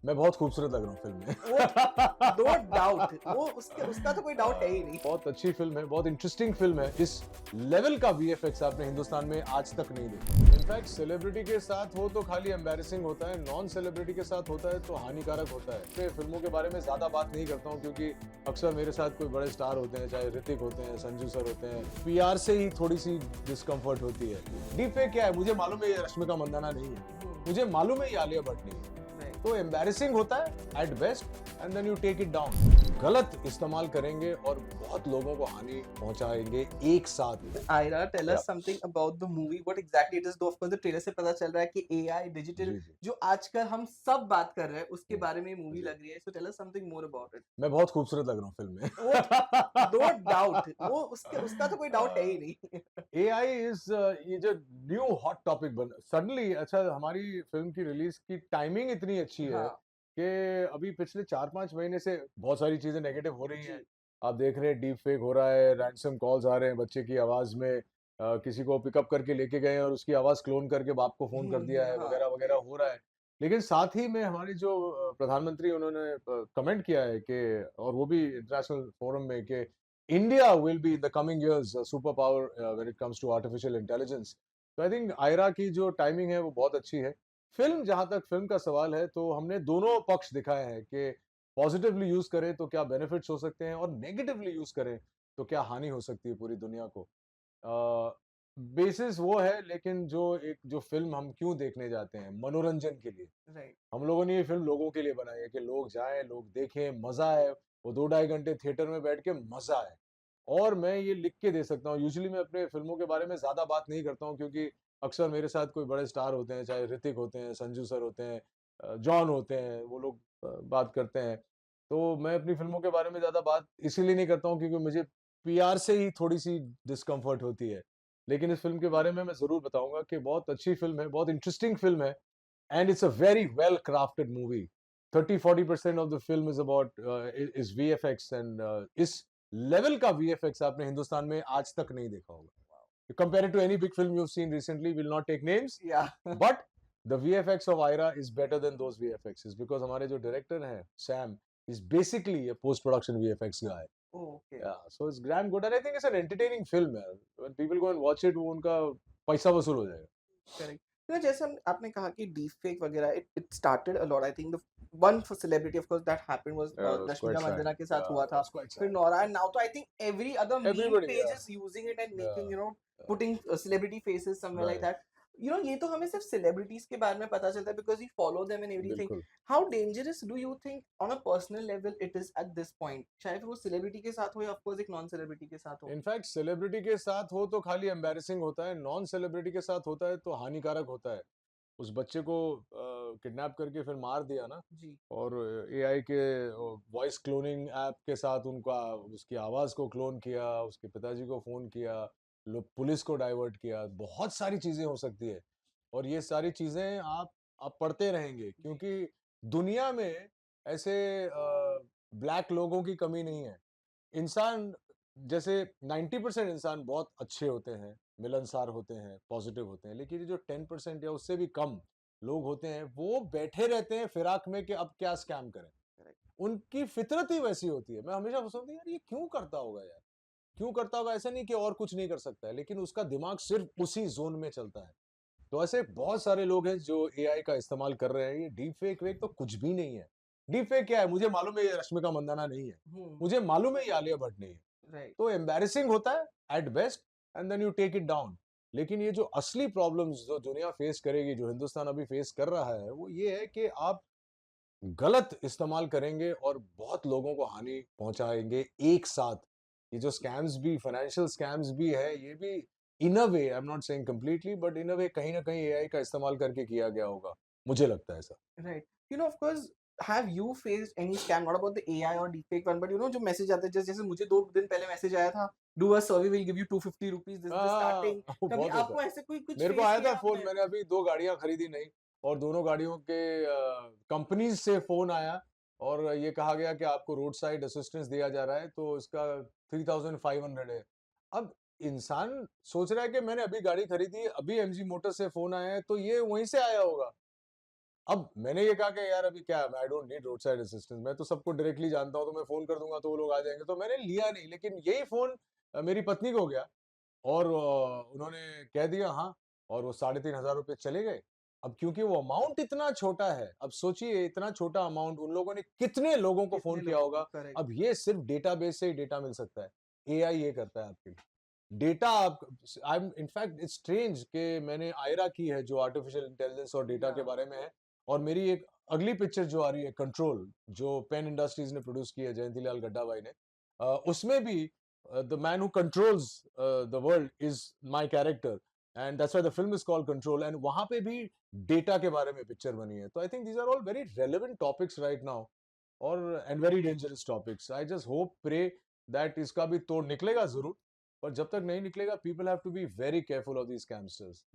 मैं बहुत खूबसूरत लग रहा हूँ फ़िल्म वो नो में। डाउट वो उसका तो कोई डाउट है ही नहीं। बहुत अच्छी फ़िल्म है, बहुत इंटरेस्टिंग फ़िल्म है। इस लेवल का वीएफएक्स आपने हिंदुस्तान में आज तक नहीं देखा। इनफैक्ट सेलिब्रिटी के साथ हो तो खाली एम्बैरेसिंग होता है, नॉन सेलिब्रिटी के साथ होता है तो हानिकारक होता है। मैं फ़िल्मों के बारे में ज़्यादा बात नहीं करता हूँ क्योंकि अक्सर मेरे साथ कोई बड़े स्टार होते हैं, चाहे ऋतिक होते हैं, संजू सर होते हैं, पीआर से ही थोड़ी-सी डिस्कम्फर्ट होती है। डीपफेक क्या है? मुझे मालूम है ये रश्मिका मंदाना नहीं है। मुझे मालूम है ये आलिया भट्ट नहीं है। राइट। तो एम्बैरेसिंग होता है at best and then you take it down. गलत इस्तेमाल करेंगे और बहुत लोगों को हानि पहुंचाएंगे एक साथ। आयरा, टेल या us something about the movie, what exactly it is. दो ऑफ कोर्स द ट्रेलर से पता चल रहा है कि एआई डिजिटल जी जी। जो आजकल हम सब बात कर रहे हैं उसके हम्म, बारे में मूवी जी। लग रही है। So tell us something more about it. मैं बहुत खूबसूरत लग रहा हूँ फिल्म वो नो डाउट में। वो उसका तो कोई डाउट है ही नहीं। एआई इज ये जो न्यू हॉट टॉपिक बन सडनली। अच्छा, हमारी फिल्म की रिलीज की टाइमिंग इतनी अच्छी है हाँ। कि अभी पिछले 4-5 महीने से बहुत सारी चीजें नेगेटिव हो रही हैं। जी। आप देख रहे हैं डीप फेक हो रहा है, रैंसम कॉल्स आ रहे हैं बच्चे की आवाज में। किसी को पिकअप करके लेके गए हैं और उसकी आवाज क्लोन करके बाप को फोन कर दिया है, हाँ। वगैरह वगैरह राइट। हो रहा है। लेकिन साथ ही में हमारी जो प्रधानमंत्री उन्होंने कमेंट किया है कि, और वो भी इंटरनेशनल फोरम में, कि India will be in the coming years a superpower when it comes to artificial intelligence. तो आई थिंक आयरा की जो टाइमिंग है वो बहुत अच्छी है। फिल्म, जहां तक फिल्म का सवाल है, तो हमने दोनों पक्ष दिखाए हैं कि पॉजिटिवली यूज करें तो क्या बेनिफिट्स हो सकते हैं और नेगेटिवली यूज करें तो क्या हानि हो सकती है पूरी दुनिया को। बेसिस वो है, लेकिन जो फिल्म हम क्यों देखने जाते हैं, मनोरंजन के लिए। राइट। हम लोगों ने ये फिल्म लोगों के लिए बनाई है कि लोग जाएं, लोग देखें, मजा आए, वो 2 ढाई घंटे थिएटर में बैठ के मजा आए। और मैं ये लिख के दे सकता हूँ। यूजुअली मैं अपने फिल्मों के बारे में ज्यादा बात नहीं करता हूँ क्योंकि अक्सर मेरे साथ कोई बड़े स्टार होते हैं, चाहे ऋतिक होते हैं, संजू सर होते हैं, जॉन होते हैं, वो लोग बात करते हैं। तो मैं अपनी फिल्मों के बारे में ज्यादा बात इसीलिए नहीं करता हूँ क्योंकि मुझे पीआर से ही थोड़ी सी डिस्कम्फर्ट होती है। लेकिन इस फिल्म के बारे में मैं जरूर बताऊंगा कि बहुत अच्छी फिल्म है, बहुत इंटरेस्टिंग फिल्म है, and it's a very well crafted movie. 30-40% of the film is about is VFX, and इस लेवल का VFX आपने हिंदुस्तान में आज तक नहीं देखा होगा। Compare it to any big film you've seen recently, will not take names, या। but the VFX of Ira is better than those VFXs because हमारे जो डायरेक्टर हैं Sam is basically a post production VFX guy. Okay. Yeah, so it's damn good and I think it's an entertaining film, man. When people go and watch it, वो उनका पैसा वसूल हो जाएगा। Correct. तो जैसे हम आपने कहा कि डीप फेक वगैरह it it started a lot. I think the one for celebrity of course that happened was Yeah, it was quite Rashmika sad. Mandanna के साथ Yeah, हुआ it था। was quite फिर sad. नोरा, एंड नाउ तो I think every other meme Everybody, page yeah, is using it and yeah, making yeah, putting celebrity faces somewhere like right, that. ये तो हमें सिर्फ सेलिब्रिटीज के बारे में पता चलता है because we follow them and everything. बिल्कुल। How dangerous do you think on a personal level it is at this point? चाहे फिर वो सेलिब्रिटी के साथ हो या ऑफ कोर्स एक नॉन सेलिब्रिटी के साथ हो। इनफैक्ट सेलिब्रिटी के साथ हो तो खाली एम्बैरेसिंग होता है, नॉन सेलिब्रिटी के साथ होता है तो हानिकारक होता है। उस बच्चे को किडनैप करके फिर मार दिया ना, जी। और एआई के वॉइस क्लोनिंग ऐप के साथ उनका उसकी आवाज़ को क्लोन किया, उसके पिताजी को फ़ोन किया, लोग पुलिस को डाइवर्ट किया, बहुत सारी चीज़ें हो सकती है। और ये सारी चीज़ें आप पढ़ते रहेंगे जी। क्योंकि दुनिया में ऐसे ब्लैक लोगों की कमी नहीं है। इंसान, जैसे 90% इंसान बहुत अच्छे होते हैं, मिलनसार होते हैं, पॉजिटिव होते हैं, लेकिन ये जो 10% या उससे भी कम लोग होते हैं, वो बैठे रहते हैं फिराक में कि अब क्या स्कैम करें। करेक्ट। उनकी फितरत ही वैसी होती है। मैं हमेशा सोचता हूँ यार ये क्यों करता होगा यार, क्यों करता होगा? ऐसा नहीं कि और कुछ नहीं कर सकता है, लेकिन उसका दिमाग सिर्फ उसी जोन में चलता है। तो ऐसे बहुत सारे लोग हैं जो एआई का इस्तेमाल कर रहे हैं। ये डीप फेक वेक तो कुछ भी नहीं है। डीप फेक क्या है? मुझे मालूम है ये रश्मिका मंदाना नहीं है। मुझे मालूम है ये आलिया भट्ट नहीं है। राइट। तो एम्बैरेसिंग होता है at best and then you take it down. लेकिन ये जो असली प्रॉब्लम्स जो दुनिया फेस करेगी, जो हिंदुस्तान अभी फेस कर रहा है, वो ये है कि आप गलत इस्तेमाल करेंगे और बहुत लोगों को हानि पहुंचाएंगे एक साथ। ये जो स्कैम्स भी, फाइनेंशियल स्कैम्स भी है, ये भी in a way, I am not saying completely, but in a way कहीं ना कहीं एआई का इस्तेमाल करके किया गया होगा। मुझे लगता है ऐसा। Right. Of course, have you faced any scam? Not about the AI or deepfake one, but जो मैसेज आते हैं, जैसे मुझे 2 दिन पहले मैसेज आया था, do a survey will give you 250 rupees, this is the हाँ, स्टार्टिंग। वो कभी बहुत होता है। आपको ऐसे कोई कुछ मेरे को फेस आया किया था है फ़ोन, आपने? मैंने अभी 2 गाड़ियाँ खरीदी नई, और दोनों गाड़ियों के कंपनीज़ से फ़ोन आया और ये कहा गया कि आपको रोड साइड असिस्टेंस दिया जा रहा है, तो इसका 3500 है। अब इंसान सोच रहा है कि मैंने अभी गाड़ी खरीदी है, अभी एमजी मोटर्स से फ़ोन आया है, तो ये वहीं से आया होगा। अब मैंने ये कहा कि यार अभी क्या I don't need road side assistance, मैं तो सबको डायरेक्टली जानता हूँ, तो मैं फ़ोन कर दूँगा तो वो लोग आ जाएँगे, तो मैंने लिया नहीं। लेकिन यही फ़ोन मेरी पत्नी को गया और उन्होंने कह दिया हाँ, और वो ₹3,500 चले गए। अब क्योंकि वो अमाउंट इतना छोटा है, अब सोचिए इतना छोटा अमाउंट उन लोगों ने कितने लोगों को फ़ोन कितने किया लोगों को होगा। करेक्ट। अब ये सिर्फ़ डेटाबेस से ही डेटा मिल सकता है। एआई ये करता है आपके लिए। डेटा आप I am in fact it's strange कि मैंने आयरा की है जो आर्टिफिशियल इंटेलिजेंस और डेटा या के बारे में है, और मेरी एक अगली पिक्चर जो आ रही है कंट्रोल, जो पेन इंडस्ट्रीज ने प्रोड्यूस की है जयंती लाल गड्ढा भाई ने, उसमें भी the man who controls the world is my character, and that's why the film is called control, and वहां पे भी डेटा के बारे में पिक्चर बनी है। तो I think these are all very relevant topics right now, और and very dangerous topics. I just hope pray that इसका भी तोड़ निकलेगा जरूर, पर जब तक नहीं निकलेगा, people have to be very careful of these scamsters.